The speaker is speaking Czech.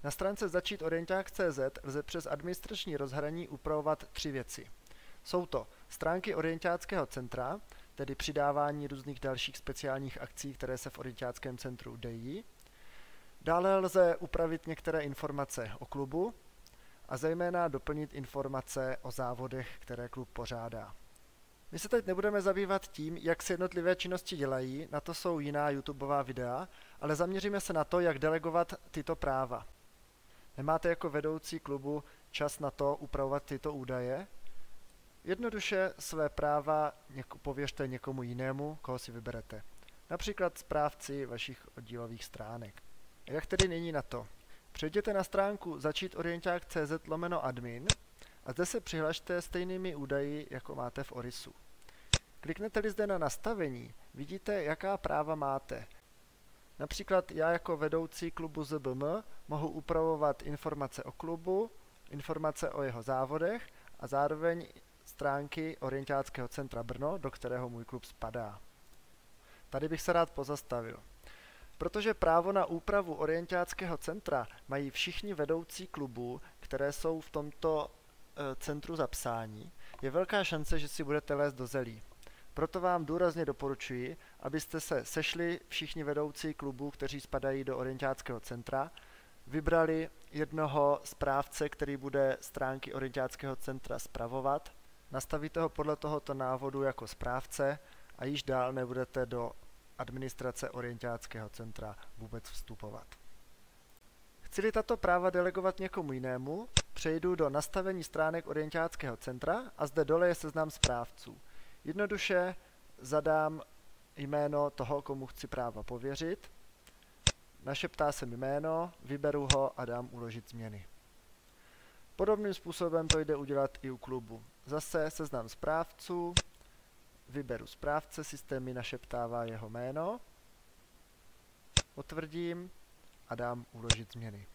Na stránce Začít orienták.cz lze přes administrační rozhraní upravovat 3 věci. Jsou to stránky orientáckého centra, tedy přidávání různých dalších speciálních akcí, které se v orientáckém centru dějí. Dále lze upravit některé informace o klubu a zejména doplnit informace o závodech, které klub pořádá. My se teď nebudeme zabývat tím, jak se jednotlivé činnosti dělají, na to jsou jiná YouTubeová videa, ale zaměříme se na to, jak delegovat tyto práva. Nemáte jako vedoucí klubu čas na to upravovat tyto údaje? Jednoduše své práva pověřte někomu jinému, koho si vyberete. Například správci vašich oddílových stránek. A jak tedy nyní na to? Přejděte na stránku začítorienták.cz/admin a zde se přihlašte stejnými údaji, jako máte v Orisu. Kliknete-li zde na nastavení, vidíte, jaká práva máte. Například já jako vedoucí klubu ZBM mohu upravovat informace o klubu, informace o jeho závodech a zároveň stránky Orientáckého centra Brno, do kterého můj klub spadá. Tady bych se rád pozastavil. Protože právo na úpravu Orientáckého centra mají všichni vedoucí klubů, které jsou v tomto centru zapsáni, je velká šance, že si budete lézt do zelí. Proto vám důrazně doporučuji, abyste se sešli všichni vedoucí klubů, kteří spadají do Orientáckého centra, vybrali jednoho správce, který bude stránky Orientáckého centra spravovat, nastavíte ho podle tohoto návodu jako správce a již dál nebudete do administrace Orientáckého centra vůbec vstupovat. Chci-li tato práva delegovat někomu jinému, přejdu do nastavení stránek Orientáckého centra a zde dole je seznam správců. Jednoduše zadám jméno toho, komu chci práva pověřit, našeptá se mi jméno, vyberu ho a dám uložit změny. Podobným způsobem to jde udělat i u klubu. Zase seznam správců, vyberu správce, systém mi našeptává jeho jméno, potvrdím a dám uložit změny.